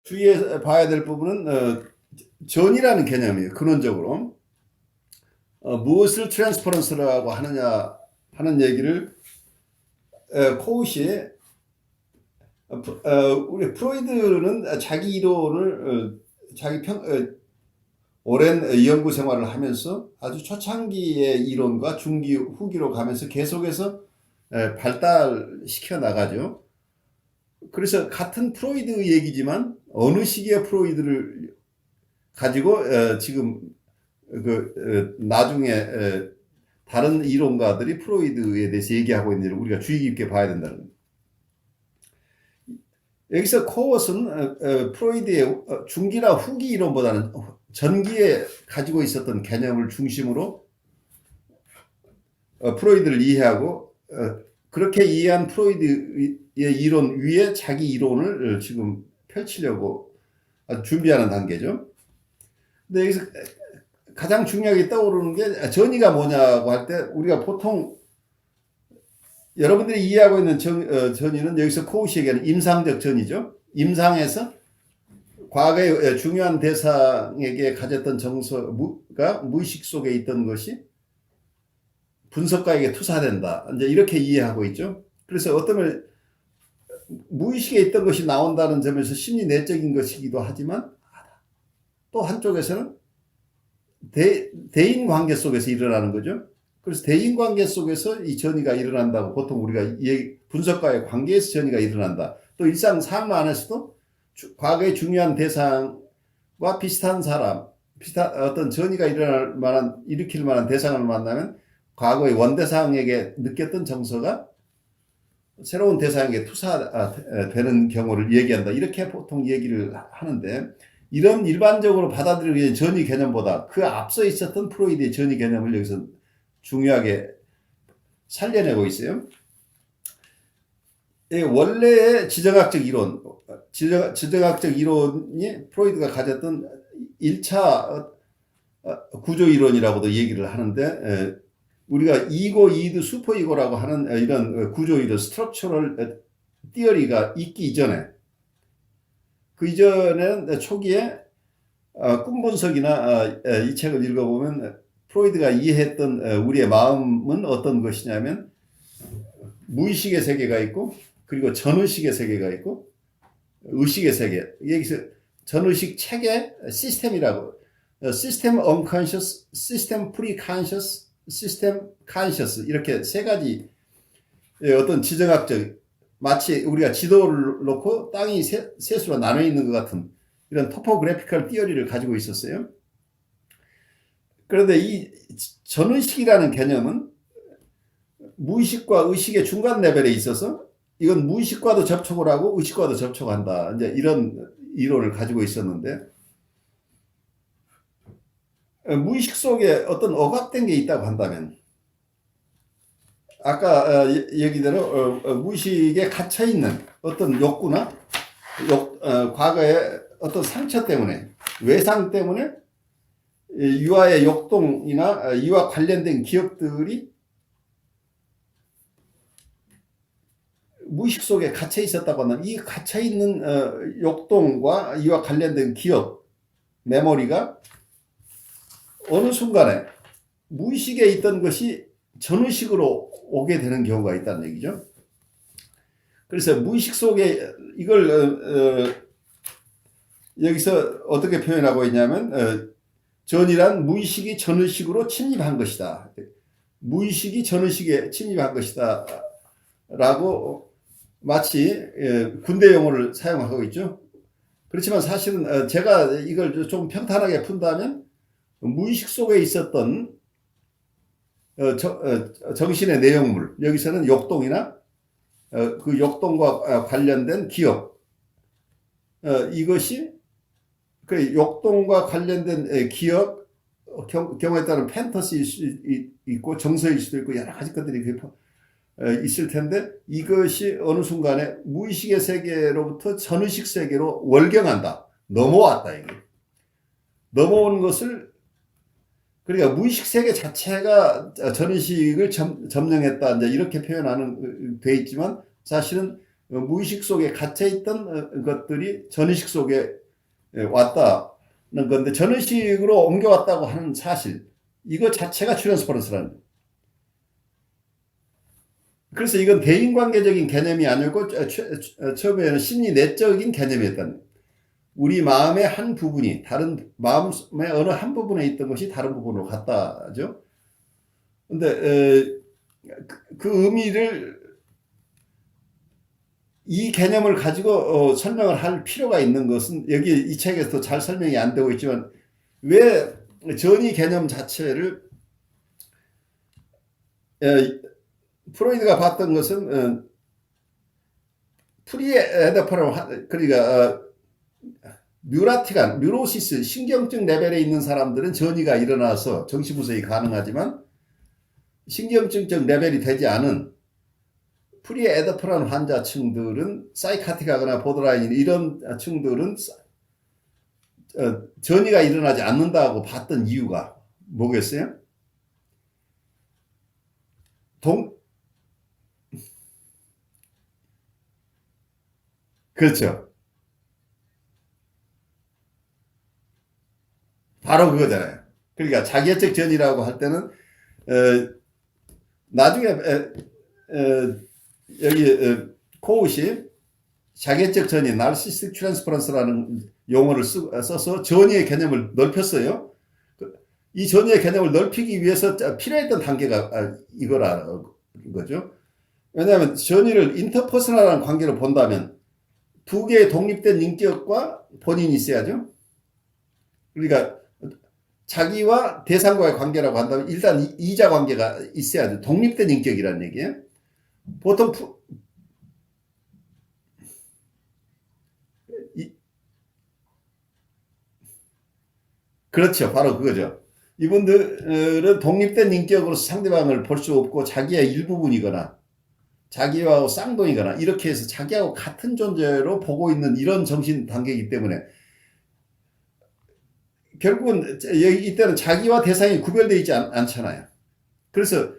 주의해 봐야 될 부분은 전이라는 개념이에요. 근원적으로 무엇을 트랜스퍼런스라고 하느냐 하는 얘기를 코우시 우리 프로이드는 자기 이론을 오랜 연구 생활을 하면서 아주 초창기의 이론과 중기, 후기로 가면서 계속해서 발달시켜 나가죠. 그래서 같은 프로이드 얘기지만 어느 시기의 프로이드를 가지고 지금 나중에 다른 이론가들이 프로이드에 대해서 얘기하고 있는지를 우리가 주의 깊게 봐야 된다는 겁니다. 여기서 코엇은 프로이드의 중기나 후기 이론보다는 전기에 가지고 있었던 개념을 중심으로 프로이드를 이해하고 그렇게 이해한 프로이드의 이론 위에 자기 이론을 지금 펼치려고 준비하는 단계죠. 근데 여기서 가장 중요하게 떠오르는 게 전이가 뭐냐고 할 때 우리가 보통 여러분들이 이해하고 있는 전이는 여기서 코우시 얘기하는 임상적 전이죠. 임상에서 과거의 중요한 대상에게 가졌던 정서가 무의식 속에 있던 것이 분석가에게 투사된다. 이제 이렇게 이해하고 있죠. 그래서 어떤 무의식에 있던 것이 나온다는 점에서 심리 내적인 것이기도 하지만 또 한쪽에서는 대인 관계 속에서 일어나는 거죠. 그래서 대인 관계 속에서 이 전이가 일어난다고 보통 우리가 분석가의 관계에서 전이가 일어난다. 또 일상 삶 안에서도 과거의 중요한 대상과 비슷한 사람, 어떤 전이가 일으킬 만한 대상을 만나면 과거의 원대상에게 느꼈던 정서가 새로운 대상에게 투사되는 경우를 얘기한다. 이렇게 보통 얘기를 하는데 이런 일반적으로 받아들이는 전이 개념보다 그 앞서 있었던 프로이드의 전이 개념을 여기서 중요하게 살려내고 있어요. 원래의 지정학적 이론이 프로이드가 가졌던 1차 구조 이론이라고도 얘기를 하는데 우리가 이고, 이드, 슈퍼 이고라고 하는 이런 구조 이론, 스트럭처럴 티어리가 있기 이전에 그 이전에는 초기에 꿈 분석이나 이 책을 읽어보면 프로이드가 이해했던 우리의 마음은 어떤 것이냐면 무의식의 세계가 있고 그리고 전의식의 세계가 있고 의식의 세계. 여기서 전의식 체계 시스템이라고 시스템 unconscious, 시스템 pre-conscious, 시스템 conscious 이렇게 세 가지 어떤 지정학적 마치 우리가 지도를 놓고 땅이 셋으로 나눠 있는 것 같은 이런 토포그래피컬 티어리를 가지고 있었어요. 그런데 이 전의식이라는 개념은 무의식과 의식의 중간 레벨에 있어서 이건 무의식과도 접촉을 하고 의식과도 접촉한다. 이제 이런 이론을 가지고 있었는데 무의식 속에 어떤 억압된 게 있다고 한다면 아까 얘기대로 무의식에 갇혀 있는 어떤 욕구나 과거의 어떤 상처 때문에 외상 때문에 유아의 욕동이나 이와 관련된 기억들이 무의식 속에 갇혀 있었다고 하면 이 갇혀 있는 욕동과 이와 관련된 기억, 메모리가 어느 순간에 무의식에 있던 것이 전의식으로 오게 되는 경우가 있다는 얘기죠. 그래서 무의식 속에 이걸 여기서 어떻게 표현하고 있냐면 전이란 무의식이 전의식으로 침입한 것이다. 무의식이 전의식에 침입한 것이다. 라고 마치 군대 용어를 사용하고 있죠. 그렇지만 사실은 제가 이걸 좀 평탄하게 푼다면 무의식 속에 있었던 정신의 내용물, 여기서는 욕동이나 그 욕동과 관련된 기억, 이것이 그 욕동과 관련된 기억, 경우에 따른 팬터시일 수도 있고 정서일 수도 있고 여러 가지 것들이 있을 텐데 이것이 어느 순간에 무의식의 세계로부터 전의식 세계로 월경한다. 넘어왔다. 이게. 넘어오는 것을 그러니까 무의식 세계 자체가 전의식을 점령했다. 이제 이렇게 표현하는 돼 있지만 사실은 무의식 속에 갇혀있던 것들이 전의식 속에 왔다는 건데, 전의식으로 옮겨왔다고 하는 사실, 이거 자체가 트랜스퍼런스라는 거예요. 그래서 이건 대인관계적인 개념이 아니고 처음에는 심리 내적인 개념이었다는, 우리 마음의 한 부분이 다른 마음의 어느 한 부분에 있던 것이 다른 부분으로 갔다죠. 근데 그 의미를, 이 개념을 가지고 설명을 할 필요가 있는 것은 여기 이 책에서 잘 설명이 안 되고 있지만, 왜 전이 개념 자체를 프로이드가 봤던 것은 프리에더퍼럼, 그러니까 뉴로시스, 신경증 레벨에 있는 사람들은 전이가 일어나서 정신분석이 가능하지만, 신경증적 레벨이 되지 않은 프리에더퍼런 환자층들은, 사이카틱하거나 보더라인 이런 층들은 전이가 일어나지 않는다고 봤던 이유가 뭐겠어요? 그렇죠. 바로 그거잖아요. 그러니까 자기애적 전이라고 할 때는 나중에 여기 코웃이 자기애적 전이 나르시스틱 트랜스퍼런스라는 용어를 써서 전이의 개념을 넓혔어요. 이 전이의 개념을 넓히기 위해서 필요했던 단계가 이거라는 거죠. 왜냐하면 전이를 인터퍼스널한 관계로 본다면 두 개의 독립된 인격과 본인이 있어야죠. 그러니까 자기와 대상과의 관계라고 한다면 일단 이자 관계가 있어야죠. 독립된 인격이라는 얘기예요. 보통 그렇죠. 바로 그거죠. 이분들은 독립된 인격으로서 상대방을 볼 수 없고 자기의 일부분이거나 자기와 쌍둥이거나 이렇게 해서 자기하고 같은 존재로 보고 있는 이런 정신 단계이기 때문에, 결국은 이때는 자기와 대상이 구별되어 있지 않잖아요. 그래서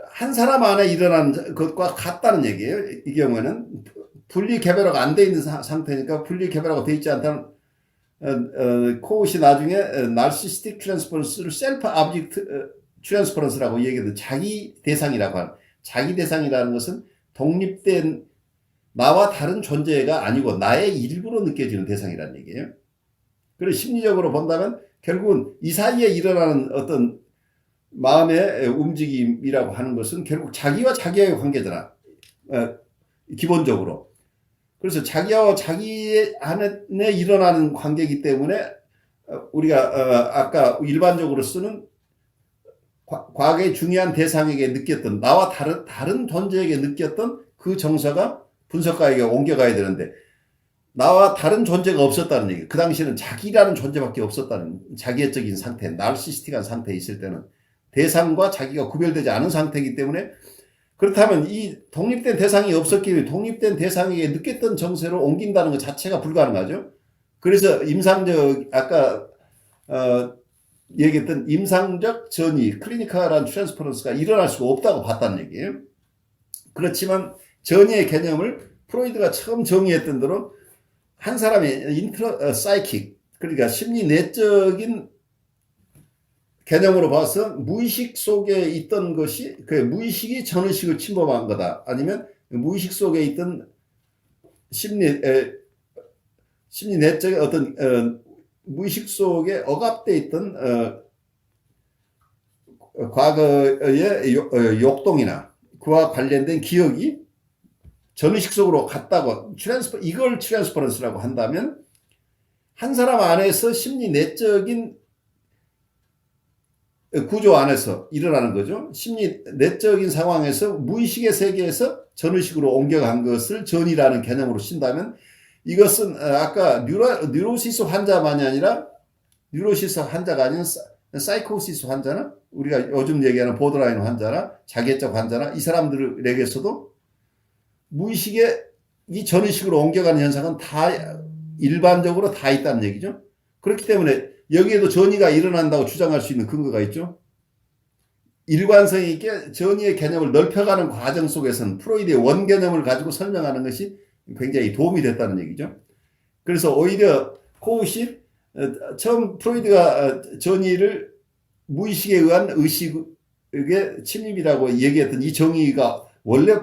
한 사람 안에 일어나는 것과 같다는 얘기예요. 이 경우에는 분리 개별화가 안 돼 있는 상태니까, 분리 개별화가 돼 있지 않다는, 코웃이 나중에 나르시스틱 트랜스퍼런스를 셀프 아브젝트 트랜스퍼런스라고 얘기해도, 자기 대상이라고 하는, 자기 대상이라는 것은 독립된 나와 다른 존재가 아니고 나의 일부로 느껴지는 대상이라는 얘기예요. 그래서 심리적으로 본다면 결국은 이 사이에 일어나는 어떤 마음의 움직임이라고 하는 것은 결국 자기와 자기와의 관계잖아. 기본적으로. 그래서 자기와 자기 안에 일어나는 관계이기 때문에 우리가 아까 일반적으로 쓰는 과거의 중요한 대상에게 느꼈던, 나와 다른 존재에게 느꼈던 그 정서가 분석가에게 옮겨가야 되는데, 나와 다른 존재가 없었다는 얘기. 그 당시에는 자기라는 존재밖에 없었다는, 자기애적인 상태, 나르시스틱한 상태에 있을 때는 대상과 자기가 구별되지 않은 상태이기 때문에, 그렇다면 이 독립된 대상이 없었기 때문에 독립된 대상에게 느꼈던 정서로 옮긴다는 것 자체가 불가능하죠. 그래서 임상적, 아까 얘기했던 임상적 전이, 클리니컬한 트랜스퍼런스가 일어날 수가 없다고 봤다는 얘기예요. 그렇지만 전이의 개념을 프로이드가 처음 정의했던 대로 한 사람의 사이킥, 그러니까 심리 내적인 개념으로 봐서 무의식 속에 있던 것이, 그 무의식이 전의식을 침범한 거다, 아니면 무의식 속에 있던 심리 내적인 어떤 무의식 속에 억압되어 있던 과거의 욕동이나 그와 관련된 기억이 전의식 속으로 갔다고, 이걸 트랜스퍼런스라고 한다면, 한 사람 안에서 심리 내적인 구조 안에서 일어나는 거죠. 심리 내적인 상황에서 무의식의 세계에서 전의식으로 옮겨간 것을 전이라는 개념으로 쓴다면, 이것은 아까 뉴로시스 환자만이 아니라, 뉴로시스 환자가 아닌 사이코시스 환자나 우리가 요즘 얘기하는 보더라인 환자나 자기애적 환자나 이 사람들에게서도 무의식의 이 전의식으로 옮겨가는 현상은 다 일반적으로 다 있다는 얘기죠. 그렇기 때문에 여기에도 전이가 일어난다고 주장할 수 있는 근거가 있죠. 일관성 있게 전이의 개념을 넓혀가는 과정 속에서는 프로이드의 원 개념을 가지고 설명하는 것이 굉장히 도움이 됐다는 얘기죠. 그래서 오히려 코웃이 처음 프로이드가 전이를 무의식에 의한 의식의 침입이라고 얘기했던 이 정의가 원래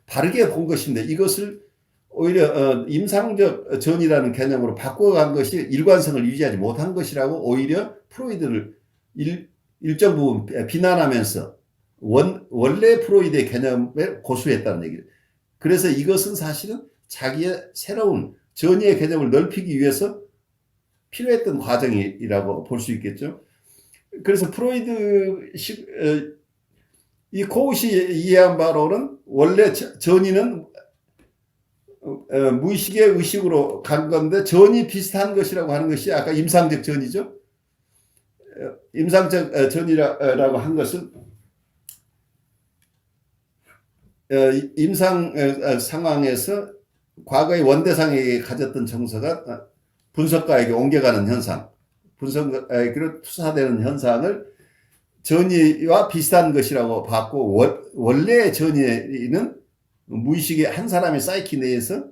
바르게 본 것인데 이것을 오히려 임상적 전이라는 개념으로 바꿔간 것이 일관성을 유지하지 못한 것이라고 오히려 프로이드를 일정 부분 비난하면서 원래 프로이드의 개념을 고수했다는 얘기죠. 그래서 이것은 사실은 자기의 새로운 전이의 개념을 넓히기 위해서 필요했던 과정이라고 볼 수 있겠죠. 그래서 프로이드 이 코웃이 이해한 바로는 원래 전이는 무의식의 의식으로 간 건데 전이 비슷한 것이라고 하는 것이 아까 임상적 전이죠. 임상적 전이라고 한 것은 임상 상황에서 과거의 원대상에게 가졌던 정서가 분석가에게 옮겨가는 현상, 분석가에게로 투사되는 현상을 전이와 비슷한 것이라고 봤고 원래 전이는 무의식의 한 사람의 사이키 내에서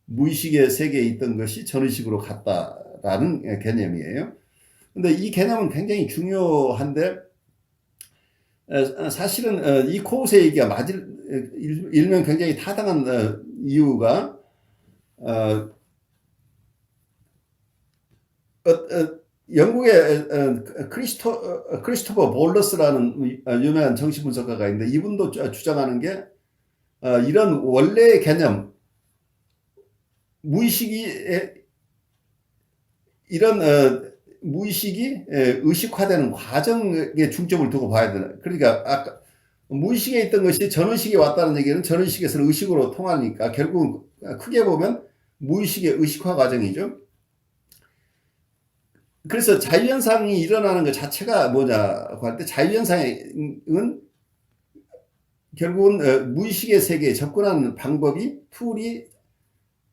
무의식의 세계에 있던 것이 전의식으로 갔다라는 개념이에요. 근데 이 개념은 굉장히 중요한데 사실은 이 코웃의 얘기가 일면 굉장히 타당한 이유가 영국의 크리스토퍼 볼러스라는 유명한 정신분석가가 있는데 이분도 주장하는 게 이런 원래의 개념 무의식이 이런 무의식이 의식화되는 과정에 중점을 두고 봐야 되나. 그러니까 아까 무의식에 있던 것이 전의식에 왔다는 얘기는 전의식에서 의식으로 통하니까 결국은 크게 보면 무의식의 의식화 과정이죠. 그래서 자유현상이 일어나는 것 자체가 뭐냐고 할 때 자유현상은 결국은 무의식의 세계에 접근하는 방법이 툴이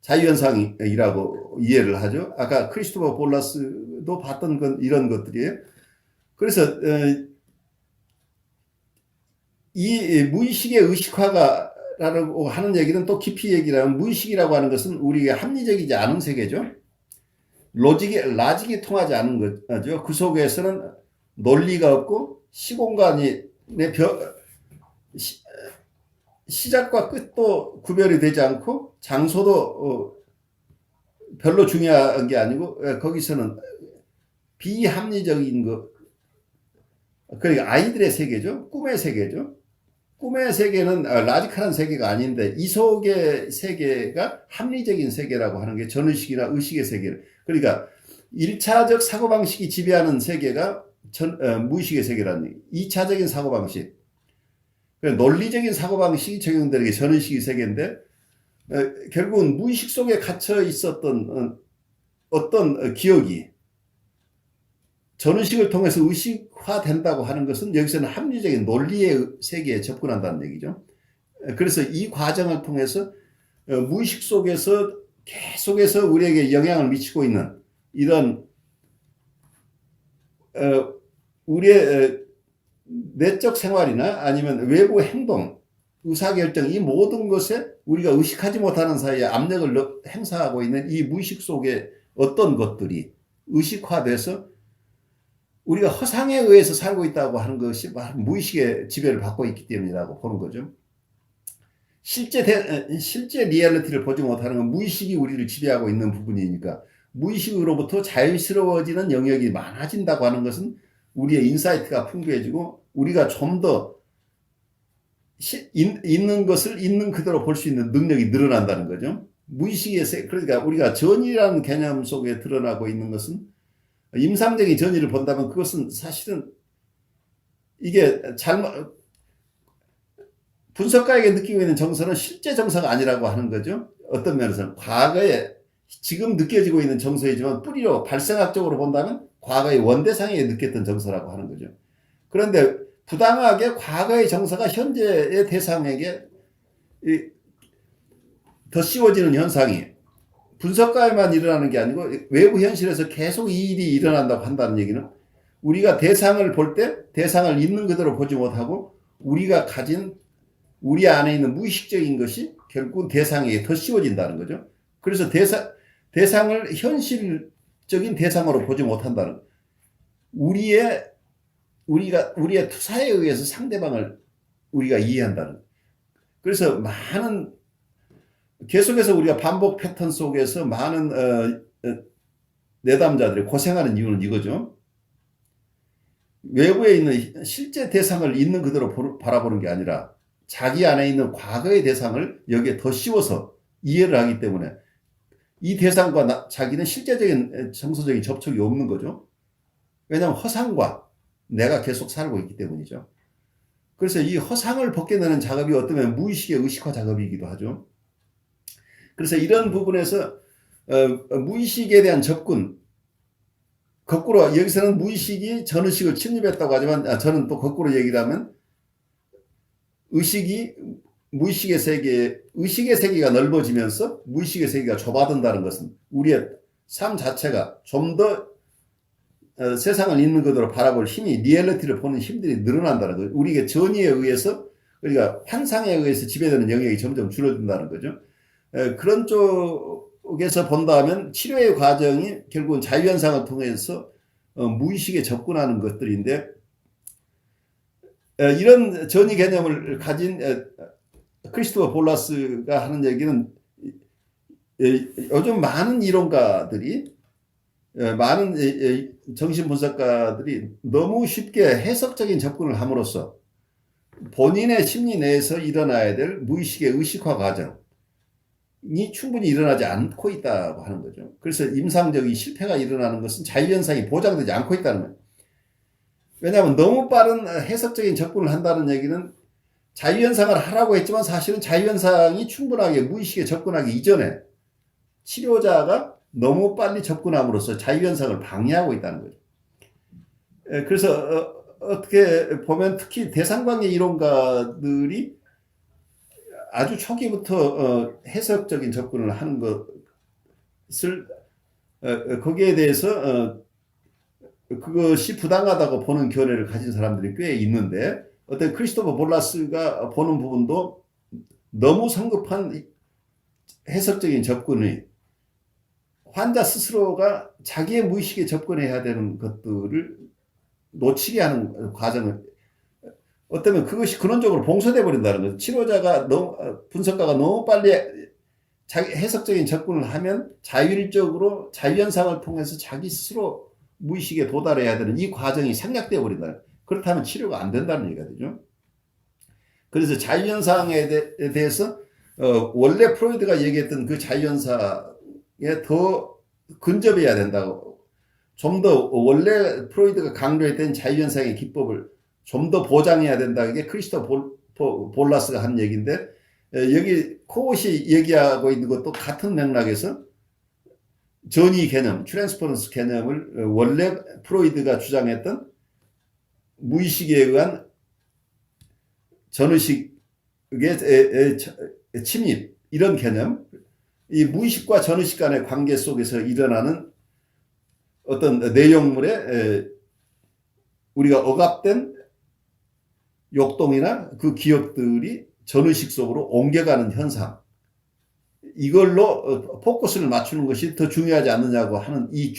자유현상이라고 이해를 하죠. 아까 크리스토퍼 볼러스도 봤던 건 이런 것들이에요. 그래서 이 무의식의 의식화가라고 하는 얘기는 또 깊이 얘기를 하면 무의식이라고 하는 것은 우리가 합리적이지 않은 세계죠. 라직이 통하지 않은 거죠. 그 속에서는 논리가 없고 시공간이 시작과 끝도 구별이 되지 않고 장소도 별로 중요한 게 아니고 거기서는 비합리적인 것, 그러니까 아이들의 세계죠. 꿈의 세계죠. 꿈의 세계는 라디칼한 세계가 아닌데 이 속의 세계가 합리적인 세계라고 하는 게 전의식이나 의식의 세계를, 그러니까 1차적 사고방식이 지배하는 세계가 무의식의 세계라는 얘기. 2차적인 사고방식, 논리적인 사고방식이 적용되는 게 전의식의 세계인데 결국은 무의식 속에 갇혀 있었던 어떤 기억이 전의식을 통해서 의식화된다고 하는 것은 여기서는 합리적인 논리의 세계에 접근한다는 얘기죠. 그래서 이 과정을 통해서 무의식 속에서 계속해서 우리에게 영향을 미치고 있는 이런 우리의 내적 생활이나 아니면 외부 행동, 의사결정, 이 모든 것에 우리가 의식하지 못하는 사이에 압력을 행사하고 있는 이 무의식 속에 어떤 것들이 의식화돼서 우리가 허상에 의해서 살고 있다고 하는 것이 무의식의 지배를 받고 있기 때문이라고 보는 거죠. 실제 리얼리티를 보지 못하는 건 무의식이 우리를 지배하고 있는 부분이니까 무의식으로부터 자유스러워지는 영역이 많아진다고 하는 것은 우리의 인사이트가 풍부해지고 우리가 좀 더 있는 것을 있는 그대로 볼 수 있는 능력이 늘어난다는 거죠. 무의식의 그러니까 우리가 전이라는 개념 속에 드러나고 있는 것은 임상적인 전이를 본다면 그것은 사실은 이게 분석가에게 느끼고 있는 정서는 실제 정서가 아니라고 하는 거죠. 어떤 면에서는 과거에 지금 느껴지고 있는 정서이지만 뿌리로 발생학적으로 본다면 과거의 원대상에 느꼈던 정서라고 하는 거죠. 그런데 부당하게 과거의 정서가 현재의 대상에게 더 씌워지는 현상이 분석가에만 일어나는 게 아니고 외부 현실에서 계속 이 일이 일어난다고 한다는 얘기는 우리가 대상을 볼 때 대상을 있는 그대로 보지 못하고 우리가 가진 우리 안에 있는 무의식적인 것이 결국 대상에게 더 씌워진다는 거죠. 그래서 대상을 현실적인 대상으로 보지 못한다는 거예요. 우리의 투사에 의해서 상대방을 우리가 이해한다는 거예요. 그래서 계속해서 우리가 반복 패턴 속에서 많은 내담자들이 고생하는 이유는 이거죠. 외부에 있는 실제 대상을 있는 그대로 바라보는 게 아니라 자기 안에 있는 과거의 대상을 여기에 더 씌워서 이해를 하기 때문에 이 대상과 자기는 실제적인 정서적인 접촉이 없는 거죠. 왜냐하면 허상과 내가 계속 살고 있기 때문이죠. 그래서 이 허상을 벗겨내는 작업이 어쩌면 무의식의 의식화 작업이기도 하죠. 그래서 이런 부분에서 무의식에 대한 접근, 거꾸로 여기서는 무의식이 전의식을 침입했다고 하지만 저는 또 거꾸로 얘기를 하면 의식의 세계가 넓어지면서 무의식의 세계가 좁아든다는 것은 우리의 삶 자체가 좀 더 세상을 있는 그대로 바라볼 힘이, 리얼리티를 보는 힘들이 늘어난다는 거죠. 우리가 전의에 의해서, 우리가 환상에 의해서 지배되는 영역이 점점 줄어든다는 거죠. 그런 쪽에서 본다면 치료의 과정이 결국은 자유현상을 통해서 무의식에 접근하는 것들인데, 이런 전의 개념을 가진 크리스토퍼 볼라스가 하는 얘기는 요즘 많은 이론가들이, 많은 정신분석가들이 너무 쉽게 해석적인 접근을 함으로써 본인의 심리 내에서 일어나야 될 무의식의 의식화 과정이 충분히 일어나지 않고 있다고 하는 거죠. 그래서 임상적인 실패가 일어나는 것은 자유현상이 보장되지 않고 있다는 거예요. 왜냐하면 너무 빠른 해석적인 접근을 한다는 얘기는 자유현상을 하라고 했지만 사실은 자유현상이 충분하게 무의식에 접근하기 이전에 치료자가 너무 빨리 접근함으로써 자유현상을 방해하고 있다는 거죠. 그래서 어떻게 보면 특히 대상관계 이론가들이 아주 초기부터 해석적인 접근을 하는 것을 거기에 대해서 그것이 부당하다고 보는 견해를 가진 사람들이 꽤 있는데, 어떤 크리스토퍼 볼라스가 보는 부분도 너무 성급한 해석적인 접근이 환자 스스로가 자기의 무의식에 접근해야 되는 것들을 놓치게 하는 과정을, 어쩌면 그것이 근원적으로 봉쇄돼 버린다는 거죠. 치료자가 분석가가 너무 빨리 자기 해석적인 접근을 하면 자율적으로 자유현상을 통해서 자기 스스로 무의식에 도달해야 되는 이 과정이 생략되어 버린다. 그렇다면 치료가 안 된다는 얘기가 되죠. 그래서 자유현상에 대해서 원래 프로이드가 얘기했던 그 자유현상에 더 근접해야 된다고, 좀 더 원래 프로이드가 강조했던 자유현상의 기법을 좀 더 보장해야 된다. 이게 크리스토퍼 볼라스가 한 얘기인데, 여기 코옷이 얘기하고 있는 것도 같은 맥락에서 전이 개념, 트랜스퍼런스 개념을 원래 프로이드가 주장했던 무의식에 의한 전의식의 침입, 이런 개념, 이 무의식과 전의식 간의 관계 속에서 일어나는 어떤 내용물에 우리가 억압된 욕동이나 그 기억들이 전의식 속으로 옮겨가는 현상, 이걸로 포커스를 맞추는 것이 더 중요하지 않느냐고 하는 이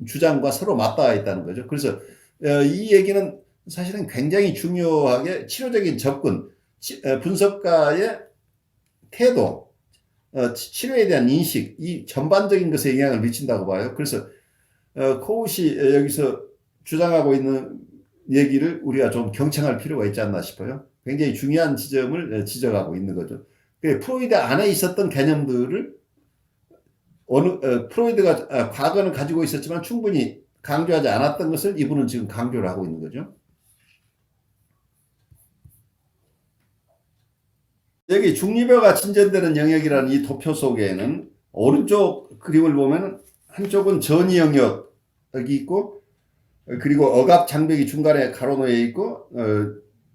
주장과 서로 맞닿아 있다는 거죠. 그래서 이 얘기는 사실은 굉장히 중요하게 치료적인 접근, 분석가의 태도, 치료에 대한 인식, 이 전반적인 것에 영향을 미친다고 봐요. 그래서 코웃이 여기서 주장하고 있는 얘기를 우리가 좀 경청할 필요가 있지 않나 싶어요. 굉장히 중요한 지점을 지적하고 있는 거죠. 프로이드 안에 있었던 개념들을 프로이드가 과거는 가지고 있었지만 충분히 강조하지 않았던 것을 이분은 지금 강조를 하고 있는 거죠. 여기 중리배가 진전되는 영역이라는 이 도표 속에는 오른쪽 그림을 보면 한쪽은 전이 영역이 있고, 그리고 억압 장벽이 중간에 가로놓여 있고,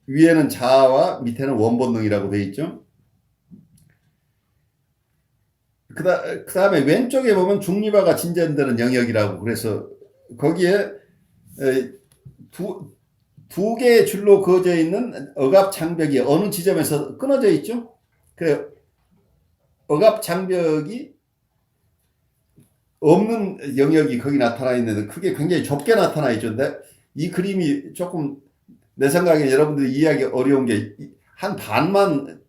위에는 자아와 밑에는 원본능이라고 되어 있죠. 그 다음에 왼쪽에 보면 중리바가 진전되는 영역이라고, 그래서 거기에 두 개의 줄로 그어져 있는 억압 장벽이 어느 지점에서 끊어져 있죠. 그 억압 장벽이 없는 영역이 거기 나타나 있는데 그게 굉장히 좁게 나타나 있죠. 근데 이 그림이 조금 내 생각에 여러분들이 이해하기 어려운 게 한 반만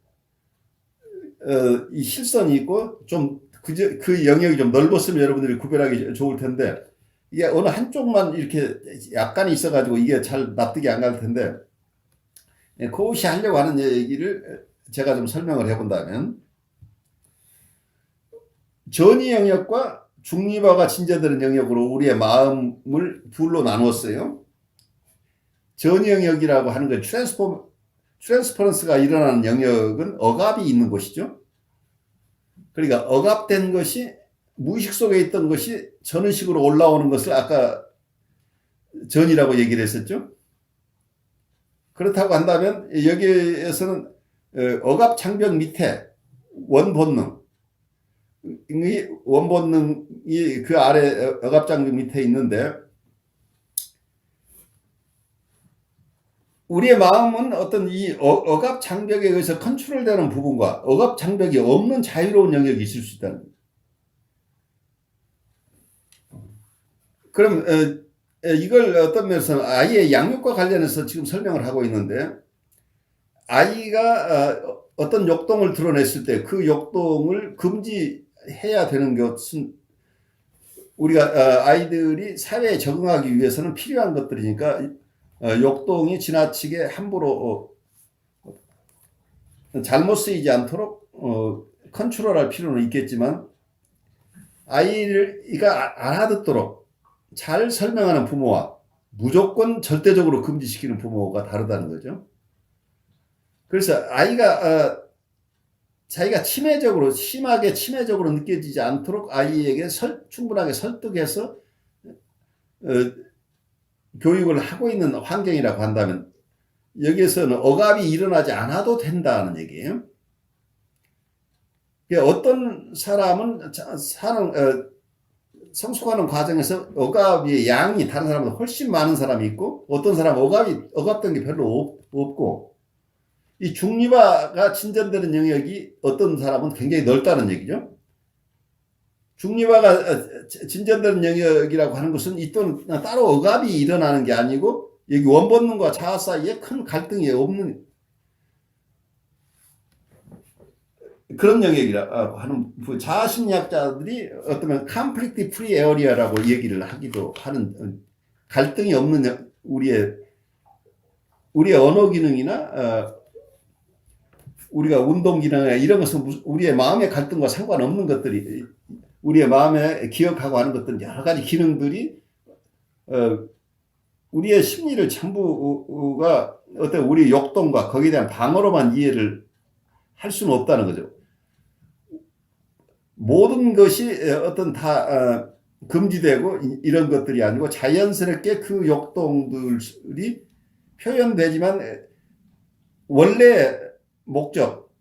이 실선이 있고 좀 그 영역이 좀 넓었으면 여러분들이 구별하기 좋을 텐데 이게 어느 한쪽만 이렇게 약간 있어가지고 이게 잘 납득이 안 갈 텐데 그것이 하려고 하는 얘기를 제가 좀 설명을 해본다면 전이 영역과 중립화가 진전되는 영역으로 우리의 마음을 둘로 나누었어요. 전이 영역이라고 하는 건 트랜스퍼런스가 일어나는 영역은 억압이 있는 곳이죠. 그러니까 억압된 것이 무의식 속에 있던 것이 전의식으로 올라오는 것을 아까 전이라고 얘기를 했었죠. 그렇다고 한다면 여기에서는 억압 장벽 밑에 원본능이 그 아래 억압 장벽 밑에 있는데 우리의 마음은 어떤 이 억압 장벽에 의해서 컨트롤되는 부분과 억압 장벽이 없는 자유로운 영역이 있을 수 있다는 거예요. 그럼 이걸 어떤 면에서 아이의 양육과 관련해서 지금 설명을 하고 있는데 아이가 어떤 욕동을 드러냈을 때 그 욕동을 금지해야 되는 것은 우리가 아이들이 사회에 적응하기 위해서는 필요한 것들이니까 욕동이 지나치게 함부로 잘못 쓰이지 않도록 컨트롤할 필요는 있겠지만 아이가 알아듣도록 잘 설명하는 부모와 무조건 절대적으로 금지시키는 부모가 다르다는 거죠. 그래서 아이가 자기가 심하게 치매적으로 느껴지지 않도록 아이에게 충분하게 설득해서 교육을 하고 있는 환경이라고 한다면 여기에서는 억압이 일어나지 않아도 된다는 얘기예요. 어떤 사람은 성숙하는 과정에서 억압의 양이 다른 사람보다 훨씬 많은 사람이 있고 어떤 사람은 억압된 게 별로 없고 이 중립화가 진전되는 영역이 어떤 사람은 굉장히 넓다는 얘기죠. 중립화가 진전되는 영역이라고 하는 것은 이 또는 따로 억압이 일어나는 게 아니고 여기 원본능과 자아 사이에 큰 갈등이 없는 그런 영역이라고 하는 자아심리학자들이 어쩌면 conflict free area라고 얘기를 하기도 하는 갈등이 없는 우리의 언어 기능이나 우리가 운동 기능이나 이런 것은 우리의 마음의 갈등과 상관없는 것들이 우리의 마음에 기억하고 하는 것들은 여러 가지 기능들이 우리의 심리를 전부가 어떤 우리 욕동과 거기에 대한 방어로만 이해를 할 수는 없다는 거죠. 모든 것이 어떤 다 금지되고 이런 것들이 아니고 자연스럽게 그 욕동들이 표현되지만 원래 목적,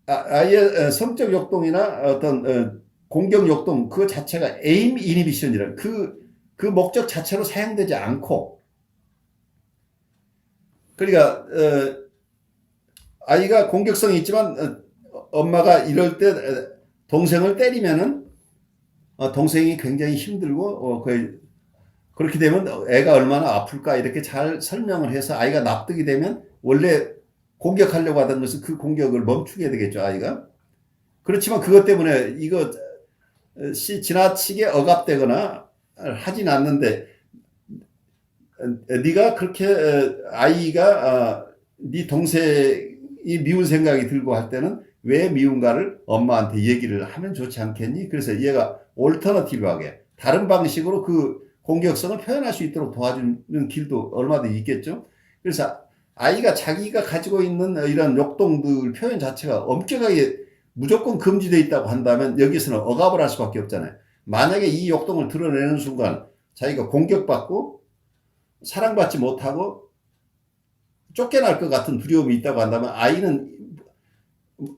아예 성적 욕동이나 어떤 공격 욕동 그 자체가 aim inhibition이라는 그 목적 자체로 사용되지 않고 그러니까 아이가 공격성이 있지만 엄마가 이럴 때 동생을 때리면은 동생이 굉장히 힘들고 그렇게 되면 애가 얼마나 아플까 이렇게 잘 설명을 해서 아이가 납득이 되면 원래 공격하려고 하던 것은 그 공격을 멈추게 되겠죠, 아이가. 그렇지만 그것 때문에 이것이 지나치게 억압되거나 하진 않는데 네가 그렇게 아이가 네 동생이 미운 생각이 들고 할 때는 왜 미운가를 엄마한테 얘기를 하면 좋지 않겠니? 그래서 얘가 올터너티브하게 다른 방식으로 그 공격성을 표현할 수 있도록 도와주는 길도 얼마든지 있겠죠. 그래서 아이가 자기가 가지고 있는 이런 욕동들 표현 자체가 엄격하게 무조건 금지되어 있다고 한다면 여기서는 억압을 할 수밖에 없잖아요. 만약에 이 욕동을 드러내는 순간 자기가 공격받고 사랑받지 못하고 쫓겨날 것 같은 두려움이 있다고 한다면 아이는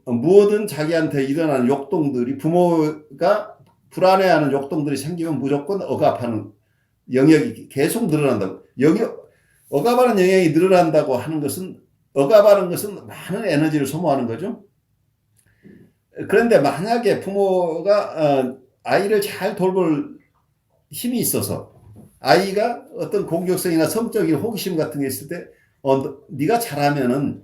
무엇든 자기한테 일어나는 욕동들이 부모가 불안해하는 욕동들이 생기면 무조건 억압하는 영역이 계속 늘어난다고. 억압하는 영향이 늘어난다고 하는 것은 억압하는 것은 많은 에너지를 소모하는 거죠. 그런데 만약에 부모가 아이를 잘 돌볼 힘이 있어서 아이가 어떤 공격성이나 성적인 호기심 같은 게 있을 때 네가 잘하면은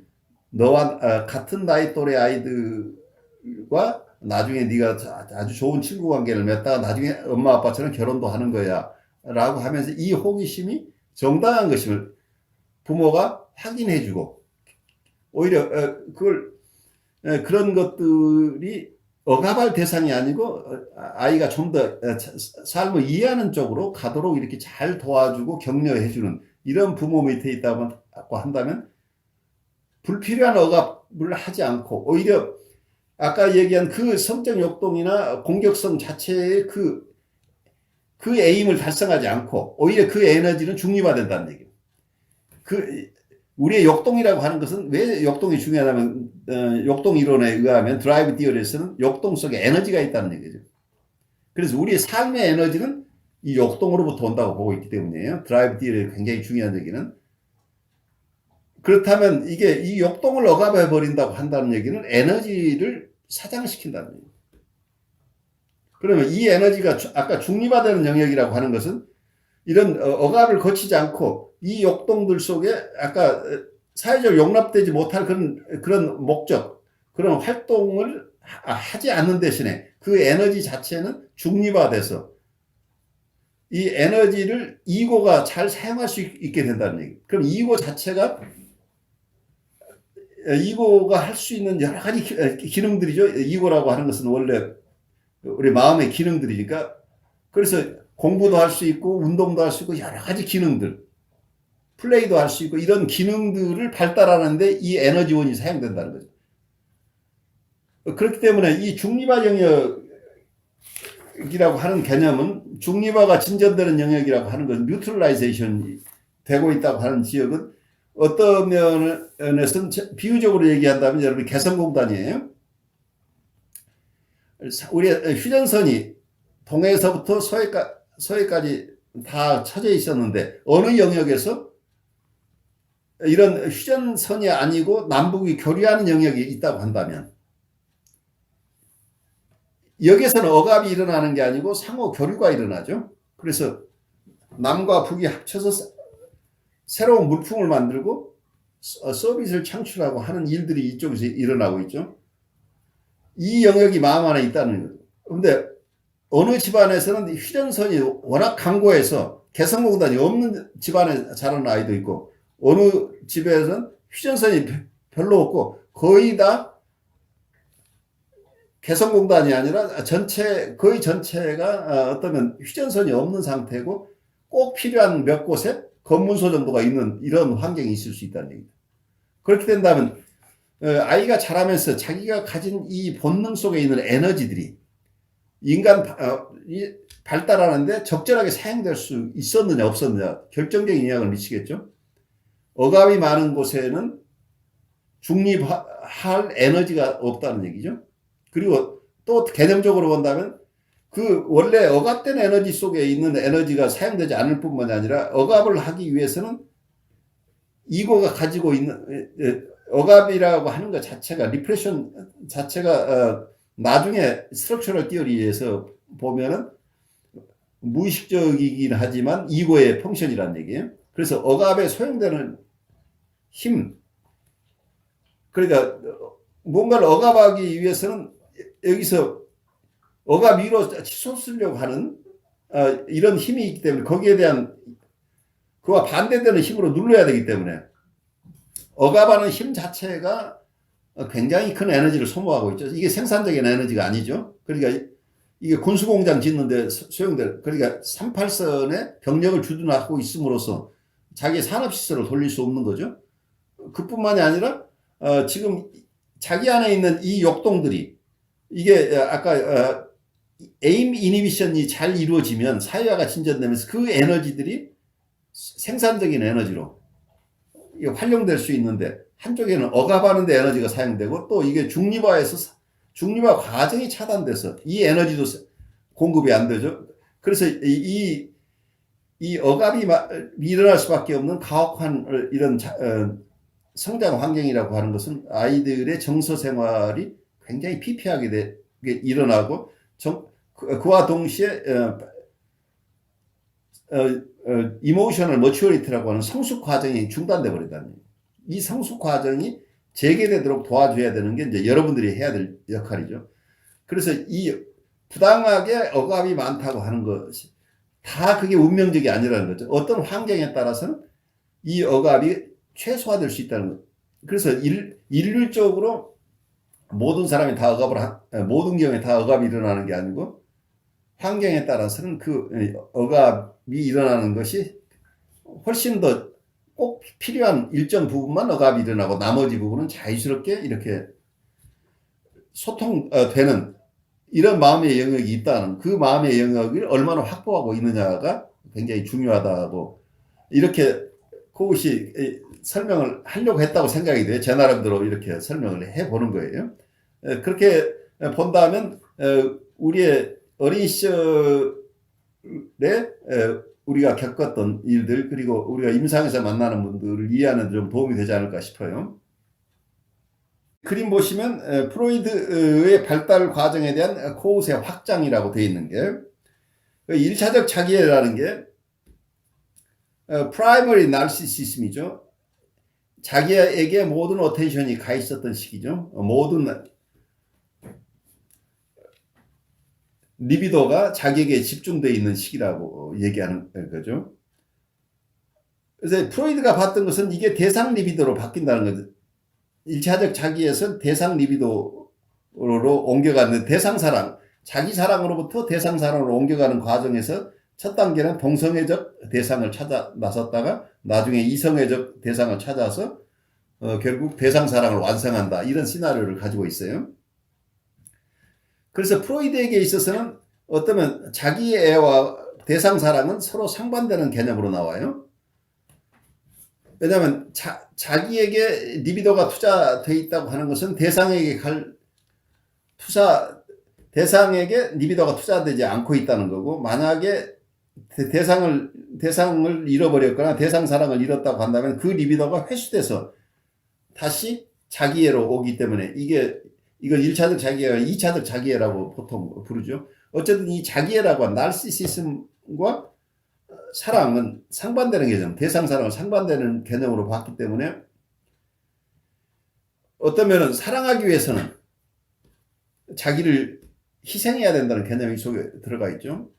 너와 같은 나이 또래 아이들과 나중에 네가 아주 좋은 친구 관계를 맺다가 나중에 엄마 아빠처럼 결혼도 하는 거야 라고 하면서 이 호기심이 정당한 것임을 부모가 확인해주고 오히려 그걸 그런 것들이 억압할 대상이 아니고 아이가 좀 더 삶을 이해하는 쪽으로 가도록 이렇게 잘 도와주고 격려해주는 이런 부모 밑에 있다고 한다면 불필요한 억압을 하지 않고 오히려 아까 얘기한 그 성적 욕동이나 공격성 자체의 그 에임을 달성하지 않고 오히려 그 에너지는 중립화된다는 얘기예요. 우리의 욕동이라고 하는 것은 왜 욕동이 중요하냐면 욕동 이론에 의하면 드라이브 디어리에서는 욕동 속에 에너지가 있다는 얘기죠. 그래서 우리의 삶의 에너지는 이 욕동으로부터 온다고 보고 있기 때문이에요. 드라이브 디어리의 굉장히 중요한 얘기는. 그렇다면 이게 이 욕동을 억압해 버린다고 한다는 얘기는 에너지를 사장시킨다는 얘기예요. 그러면 이 에너지가 아까 중립화되는 영역이라고 하는 것은 이런 억압을 거치지 않고 이 욕동들 속에 아까 사회적으로 용납되지 못할 그런 목적, 그런 활동을 하지 않는 대신에 그 에너지 자체는 중립화돼서 이 에너지를 이고가 잘 사용할 수 있게 된다는 얘기. 그럼 이고 자체가 이고가 할 수 있는 여러 가지 기능들이죠. 이고라고 하는 것은 원래 우리 마음의 기능들이니까 그래서 공부도 할 수 있고 운동도 할 수 있고 여러 가지 기능들 플레이도 할 수 있고 이런 기능들을 발달하는데 이 에너지원이 사용된다는 거죠. 그렇기 때문에 이 중립화 영역이라고 하는 개념은 중립화가 진전되는 영역이라고 하는 것은 뉴트럴라이제이션이 되고 있다고 하는 지역은 어떤 면에서는 비유적으로 얘기한다면 여러분 개성공단이에요. 우리의 휴전선이 동해에서부터 서해까지 다 쳐져 있었는데 어느 영역에서 이런 휴전선이 아니고 남북이 교류하는 영역이 있다고 한다면 여기에서는 억압이 일어나는 게 아니고 상호 교류가 일어나죠. 그래서 남과 북이 합쳐서 새로운 물품을 만들고 서비스를 창출하고 하는 일들이 이쪽에서 일어나고 있죠. 이 영역이 마음 안에 있다는 거죠. 그런데 어느 집안에서는 휴전선이 워낙 강고해서 개성공단이 없는 집안에 자라는 아이도 있고 어느 집에서는 휴전선이 별로 없고 거의 다 개성공단이 아니라 거의 전체가 어떠면 휴전선이 없는 상태고 꼭 필요한 몇 곳에 검문소 정도가 있는 이런 환경이 있을 수 있다는 얘기입니다. 그렇게 된다면 아이가 자라면서 자기가 가진 이 본능 속에 있는 에너지들이 인간 발달하는데 적절하게 사용될 수 있었느냐 없었느냐 결정적인 영향을 미치겠죠. 억압이 많은 곳에는 중립할 에너지가 없다는 얘기죠. 그리고 또 개념적으로 본다면 그 원래 억압된 에너지 속에 있는 에너지가 사용되지 않을 뿐만 아니라 억압을 하기 위해서는 이고가 가지고 있는 억압이라고 하는 것 자체가 리프레션 자체가 나중에 스트럭처럴 티어리에서 보면은 무의식적이긴 하지만 이고의 펑션이라는 얘기예요. 그래서 억압에 소용되는 힘, 그러니까 뭔가를 억압하기 위해서는 여기서 억압 위로 치솟으려고 하는 이런 힘이 있기 때문에 거기에 대한 그와 반대되는 힘으로 눌러야 되기 때문에 억압하는 힘 자체가 굉장히 큰 에너지를 소모하고 있죠. 이게 생산적인 에너지가 아니죠. 그러니까 이게 군수공장 짓는데 소용될, 그러니까 38선에 병력을 주둔하고 있음으로써 자기 산업시설을 돌릴 수 없는 거죠. 그뿐만이 아니라 지금 자기 안에 있는 이 욕동들이 이게 아까 에임 이니비션이 잘 이루어지면 사회화가 진전되면서 그 에너지들이 생산적인 에너지로 활용될 수 있는데 한쪽에는 억압하는 데 에너지가 사용되고 또 이게 중립화해서 중립화 과정이 차단돼서 이 에너지도 공급이 안 되죠. 그래서 이 이 억압이 일어날 수밖에 없는 가혹한 이런 성장 환경이라고 하는 것은 아이들의 정서 생활이 굉장히 피폐하게 일어나고 그와 동시에 이모셔널 머추어리티라고 하는 성숙 과정이 중단돼 버린다는 거예요. 이 성숙 과정이 재개되도록 도와줘야 되는 게 이제 여러분들이 해야 될 역할이죠. 그래서 이 부당하게 억압이 많다고 하는 것이 다 그게 운명적이 아니라는 거죠. 어떤 환경에 따라서는 이 억압이 최소화될 수 있다는 거죠. 그래서 일률적으로 모든 사람이 다 모든 경우에 다 억압이 일어나는 게 아니고 환경에 따라서는 그 억압이 일어나는 것이 훨씬 더 꼭 필요한 일정 부분만 억압이 일어나고 나머지 부분은 자유스럽게 이렇게 소통되는 이런 마음의 영역이 있다는, 그 마음의 영역을 얼마나 확보하고 있느냐가 굉장히 중요하다고 이렇게 그것이 설명을 하려고 했다고 생각이 돼요. 제 나름대로 이렇게 설명을 해보는 거예요. 그렇게 본다면 우리의 어린 시절에 우리가 겪었던 일들, 그리고 우리가 임상에서 만나는 분들을 이해하는 데 좀 도움이 되지 않을까 싶어요. 그림 보시면 프로이드의 발달 과정에 대한 코웃의 확장이라고 되어 있는 게 1차적 자기애라는 게 primary narcissism이죠. 자기에게 모든 어텐션이 가 있었던 시기죠. 모든 리비도가 자기에게 집중되어 있는 시기라고 얘기하는 거죠. 그래서 프로이드가 봤던 것은 이게 대상 리비도로 바뀐다는 거죠. 1차적 자기에서 대상 리비도로 옮겨가는 대상 사랑, 자기 사랑으로부터 대상 사랑으로 옮겨가는 과정에서 첫 단계는 동성애적 대상을 찾아 나섰다가 나중에 이성애적 대상을 찾아서 결국 대상 사랑을 완성한다. 이런 시나리오를 가지고 있어요. 그래서 프로이드에게 있어서는 어쩌면 자기애와 대상 사랑은 서로 상반되는 개념으로 나와요. 왜냐하면 자기에게 리비도가 투자되어 있다고 하는 것은 대상에게 대상에게 리비도가 투자되지 않고 있다는 거고, 만약에 대상을 잃어버렸거나 대상 사랑을 잃었다고 한다면 그 리비도가 회수돼서 다시 자기애로 오기 때문에 이걸 1차적 자기애와 2차적 자기애라고 보통 부르죠. 어쨌든 이 자기애라고 한 나르시시즘과 사랑은 상반되는 개념, 대상 사랑은 상반되는 개념으로 봤기 때문에 어떠면은 사랑하기 위해서는 자기를 희생해야 된다는 개념이 속에 들어가 있죠.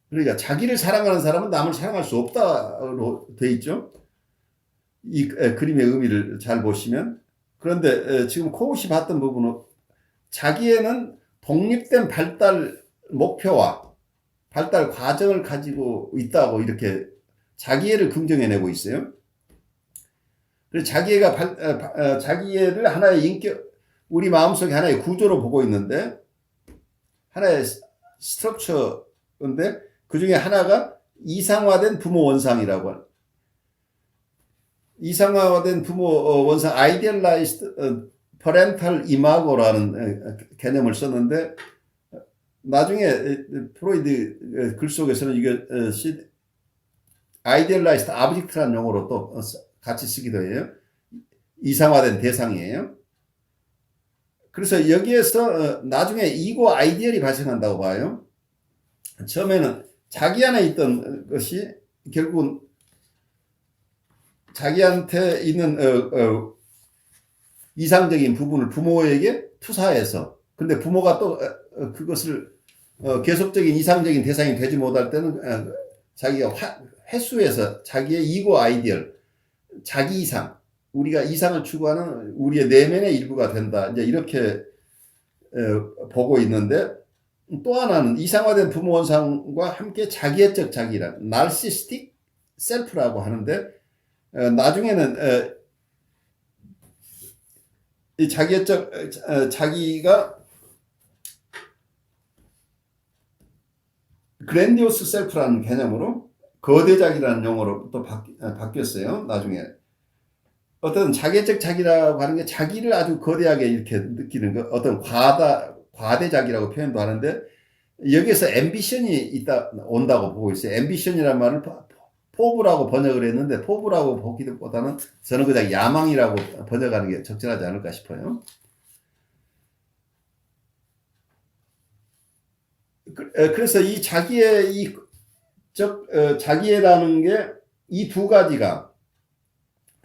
그러니까 자기를 사랑하는 사람은 남을 사랑할 수 없다로 돼 있죠. 이 그림의 의미를 잘 보시면. 그런데 지금 코웃이 봤던 부분은 자기에는 독립된 발달 목표와 발달 과정을 가지고 있다고 이렇게 자기애를 긍정해내고 있어요. 그래서 자기애를 하나의 우리 마음속에 하나의 구조로 보고 있는데, 하나의 스트럭처인데 그 중에 하나가 이상화된 부모 원상이라고 하는, 이상화된 부모 원상, idealized parental imago라는 개념을 썼는데, 나중에 프로이드 글 속에서는 이게 idealized object라는 용어로 또 같이 쓰기도 해요. 이상화된 대상이에요. 그래서 여기에서 나중에 이고 아이디얼이 발생한다고 봐요. 처음에는 자기 안에 있던 것이 결국은 자기한테 있는 이상적인 부분을 부모에게 투사해서, 근데 부모가 또 그것을 계속적인 이상적인 대상이 되지 못할 때는 자기가 회수해서 자기의 이고 아이디얼, 자기 이상, 우리가 이상을 추구하는 우리의 내면의 일부가 된다. 이제 이렇게 보고 있는데, 또 하나는 이상화된 부모 원상과 함께 자기애적 자기란 narcissistic self라고 하는데, 나중에는 이 자기애적 자기가 그랜디오스 셀프라는 개념으로 거대자기라는 용어로 또 바뀌었어요. 나중에 어떤 자기적 자기라고 하는 게 자기를 아주 거대하게 이렇게 느끼는 거, 어떤 과대자기라고 표현도 하는데, 여기에서 앰비션이 온다고 보고 있어요. 앰비션이라는 말을 포부라고 번역을 했는데, 포부라고 보기보다는 저는 그냥 야망이라고 번역하는 게 적절하지 않을까 싶어요. 그래서 이 자기애라는 게 이 두 가지가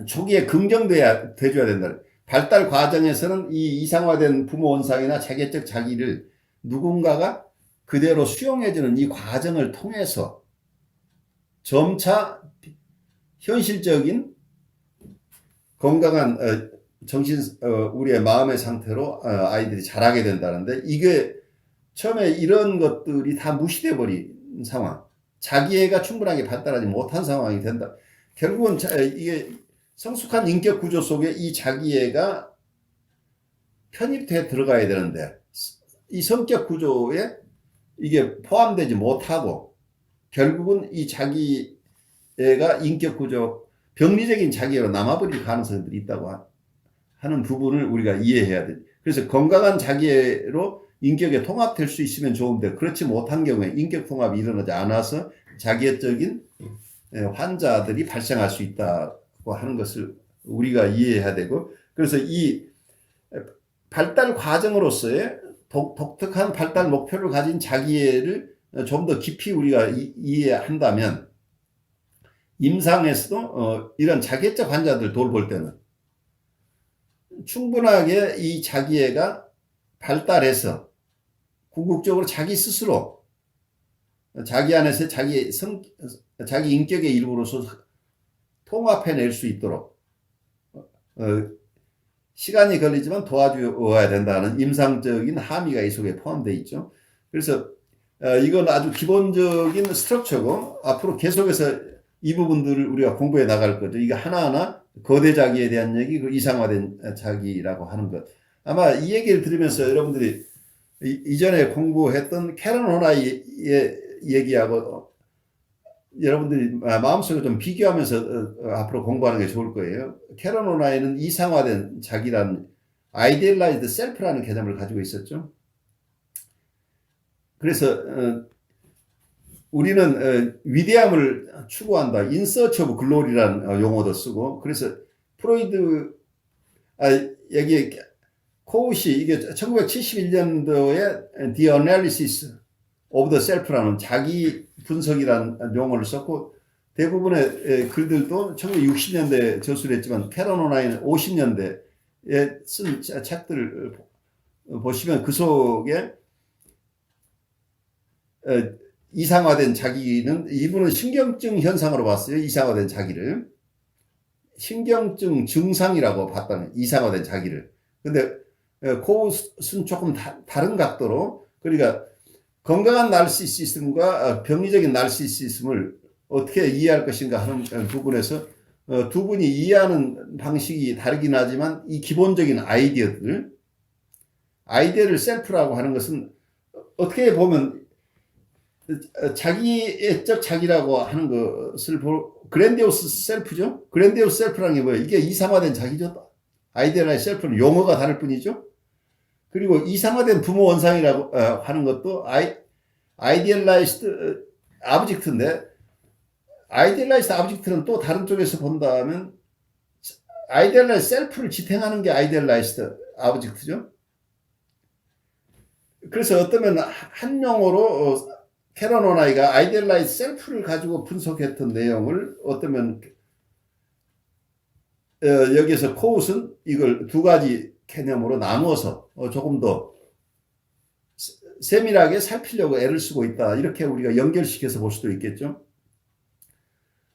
초기에 긍정돼야 돼줘야 된다. 발달 과정에서는 이 이상화된 부모 원상이나 자기애적 자기를 누군가가 그대로 수용해주는 이 과정을 통해서 점차 현실적인 건강한 우리의 마음의 상태로 아이들이 자라게 된다는데, 이게 처음에 이런 것들이 다 무시돼 버린 상황, 자기애가 충분하게 발달하지 못한 상황이 된다. 결국은 이게 성숙한 인격 구조 속에 이 자기애가 편입돼 들어가야 되는데, 이 성격 구조에 이게 포함되지 못하고 결국은 이 자기애가 인격 구조, 병리적인 자기애로 남아버릴 가능성들이 있다고 하는 부분을 우리가 이해해야 돼. 그래서 건강한 자기애로 인격에 통합될 수 있으면 좋은데, 그렇지 못한 경우에 인격 통합이 일어나지 않아서 자기애적인 환자들이 발생할 수 있다고 하는 것을 우리가 이해해야 되고, 그래서 이 발달 과정으로서의 독특한 발달 목표를 가진 자기애를 좀 더 깊이 우리가 이해한다면, 임상에서도 이런 자기애적 환자들 돌볼 때는 충분하게 이 자기애가 발달해서 궁극적으로 자기 스스로 자기 안에서 자기 인격의 일부로서 통합해낼 수 있도록 시간이 걸리지만 도와주어야 된다는 임상적인 함의가 이 속에 포함되어 있죠. 그래서 이건 아주 기본적인 스트럭처고, 앞으로 계속해서 이 부분들을 우리가 공부해 나갈 거죠. 이게 하나하나 거대 자기에 대한 얘기, 그 이상화된 자기라고 하는 것. 아마 이 얘기를 들으면서 여러분들이 이전에 공부했던 캐런 호나이의 얘기하고 여러분들이 마음속에 좀 비교하면서 앞으로 공부하는 게 좋을 거예요. 캐런 호나이는 이상화된 자기라는 아이디얼라이즈드 셀프라는 개념을 가지고 있었죠. 그래서 우리는 위대함을 추구한다, in search of glory라는 용어도 쓰고, 그래서 프로이드 여기 코우시, 이게 1971년도에 The Analysis of the Self라는 자기 분석이라는 용어를 썼고, 대부분의 글들도 1960년대에 저술을 했지만 캐런 호나이는 50년대에 쓴 책들을 보시면 그 속에 이상화된 자기는, 이분은 신경증 현상으로 봤어요. 이상화된 자기를 신경증 증상이라고 봤다는 이상화된 자기를. 근데 코웃은 조금 다른 각도로, 그러니까 건강한 나르시시즘과 병리적인 나르시시즘을 어떻게 이해할 것인가 하는 부분에서 두 분이 이해하는 방식이 다르긴 하지만, 이 기본적인 아이디어를 셀프라고 하는 것은 어떻게 보면 자기애적 자기라고 하는 것을 그랜디오스 셀프죠. 그랜디오스 셀프라는 게 뭐예요? 이게 이상화된 자기죠. 아이디얼라이즈 셀프는 용어가 다를 뿐이죠. 그리고 이상화된 부모 원상이라고 하는 것도 아이디얼라이즈드 아브젝트인데, 아이디얼라이즈드 아브젝트는 또 다른 쪽에서 본다면 아이디얼라이즈드 셀프를 지탱하는 게 아이디얼라이즈드 아브젝트죠. 그래서 어쩌면 한 용어로 캐런 호나이가 아이디얼라이즈 셀프를 가지고 분석했던 내용을 어쩌면 여기서 코웃은 이걸 두 가지 개념으로 나누어서 조금 더 세밀하게 살피려고 애를 쓰고 있다, 이렇게 우리가 연결시켜서 볼 수도 있겠죠.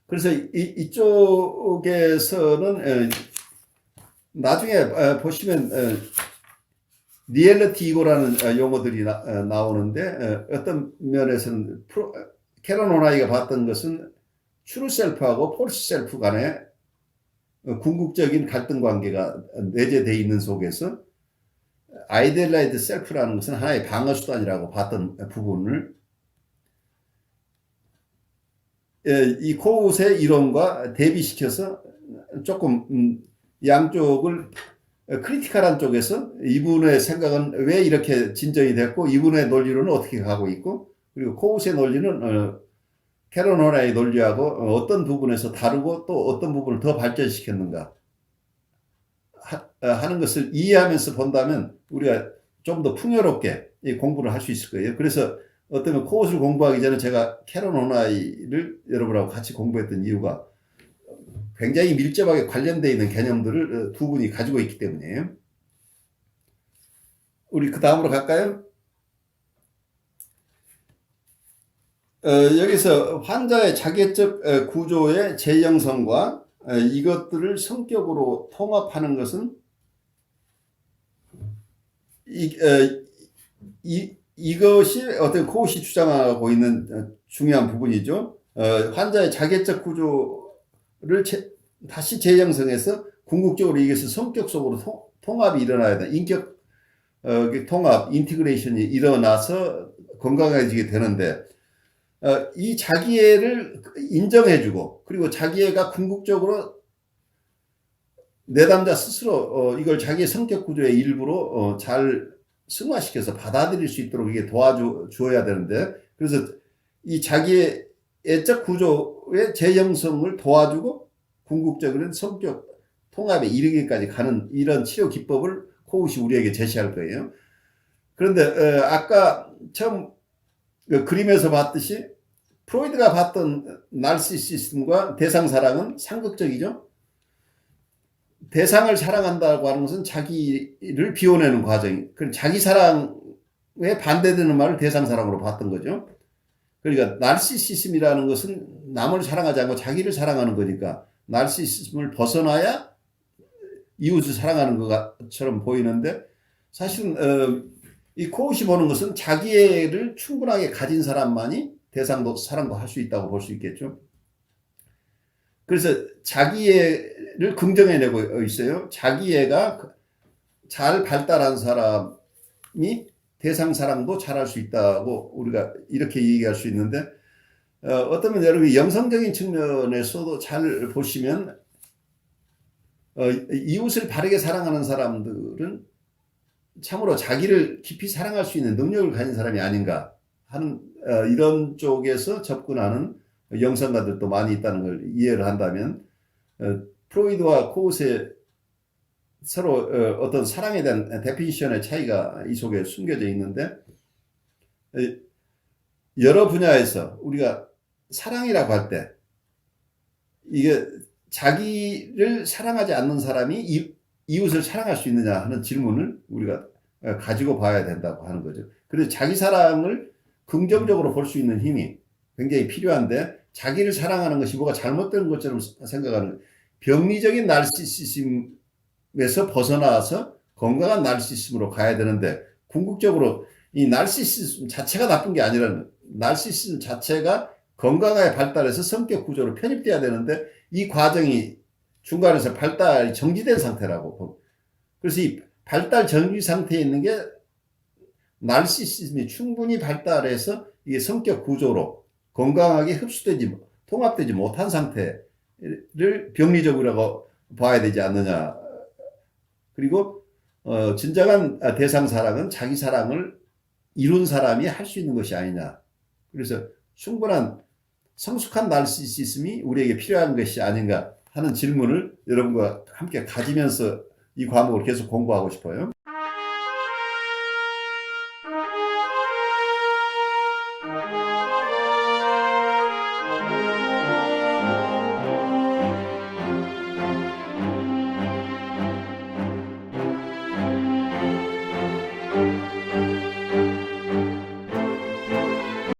그래서 이쪽에서는 나중에 보시면 리얼리티 이고라는 용어들이 나오는데, 어떤 면에서는 캐런 호나이가 봤던 것은 트루 셀프하고 폴스 셀프 간의 궁극적인 갈등 관계가 내재되어 있는 속에서 아이디얼라이즈드 셀프라는 것은 하나의 방어 수단이라고 봤던 부분을 이 코웃의 이론과 대비시켜서 조금 양쪽을 크리티컬한 쪽에서 이분의 생각은 왜 이렇게 진전이 됐고 이분의 논리로는 어떻게 가고 있고 그리고 코우스의 논리는 캐런 호나의 논리하고 어떤 부분에서 다르고 또 어떤 부분을 더 발전시켰는가 하는 것을 이해하면서 본다면 우리가 좀 더 풍요롭게 공부를 할 수 있을 거예요. 그래서 어쩌면 코우스를 공부하기 전에 제가 캐런 호나이를 여러분하고 같이 공부했던 이유가 굉장히 밀접하게 관련되어 있는 개념들을 두 분이 가지고 있기 때문이에요. 우리 그 다음으로 갈까요? 여기서 환자의 자기적 구조의 재형성과 이것들을 성격으로 통합하는 것은 이것이 어떤 코우시 주장하고 있는 중요한 부분이죠. 환자의 자기적 구조를 다시 재형성해서 궁극적으로 이것을 성격 속으로 통합이 일어나야 돼. 인격 통합, 인티그레이션이 일어나서 건강해지게 되는데 이 자기애를 인정해주고 그리고 자기애가 궁극적으로 내담자 스스로 이걸 자기의 성격 구조의 일부로 잘 승화시켜서 받아들일 수 있도록 이게 도와주어야 되는데 그래서 이 자기의 애적 구조의 재형성을 도와주고 궁극적으로는 성격 통합에 이르기까지 가는 이런 치료 기법을 코우시 우리에게 제시할 거예요. 그런데 아까 처음 그 그림에서 봤듯이 프로이드가 봤던 나르시시즘과 대상사랑은 상극적이죠. 대상을 사랑한다고 하는 것은 자기를 비워내는 과정이, 자기 사랑에 반대되는 말을 대상사랑으로 봤던 거죠. 그러니까 나르시시즘이라는 것은 남을 사랑하지 않고 자기를 사랑하는 거니까 나르시시즘을 벗어나야 이웃을 사랑하는 것처럼 보이는데 사실은 이 코우시 보는 것은 자기애를 충분하게 가진 사람만이 대상도 사랑도 할 수 있다고 볼 수 있겠죠. 그래서 자기애를 긍정해내고 있어요. 자기애가 잘 발달한 사람이 대상 사랑도 잘 할 수 있다고 우리가 이렇게 얘기할 수 있는데 어쩌면 여러분이 영성적인 측면에서도 잘 보시면 이웃을 바르게 사랑하는 사람들은 참으로 자기를 깊이 사랑할 수 있는 능력을 가진 사람이 아닌가 하는 이런 쪽에서 접근하는 영성가들도 많이 있다는 걸 이해를 한다면 프로이드와 코우스의 서로 어떤 사랑에 대한 데피니션의 차이가 이 속에 숨겨져 있는데 여러 분야에서 우리가 사랑이라고 할 때 이게 자기를 사랑하지 않는 사람이 이웃을 사랑할 수 있느냐 하는 질문을 우리가 가지고 봐야 된다고 하는 거죠. 그래서 자기 사랑을 긍정적으로 볼 수 있는 힘이 굉장히 필요한데 자기를 사랑하는 것이 뭐가 잘못된 것처럼 생각하는 병리적인 나르시시즘에서 벗어나서 건강한 나르시시즘으로 가야 되는데 궁극적으로 이 나르시시즘 자체가 나쁜 게 아니라 나르시시즘 자체가 건강하게 발달해서 성격 구조로 편입돼야 되는데 이 과정이 중간에서 발달이 정지된 상태라고. 그래서 이 발달 정지 상태에 있는 게 나르시시즘이 충분히 발달해서 이게 성격 구조로 건강하게 흡수되지 통합되지 못한 상태를 병리적이라고 봐야 되지 않느냐. 그리고 진정한 대상 사랑은 자기 사랑을 이룬 사람이 할 수 있는 것이 아니냐. 그래서 충분한 성숙한 나르시시즘이 우리에게 필요한 것이 아닌가 하는 질문을 여러분과 함께 가지면서 이 과목을 계속 공부하고 싶어요.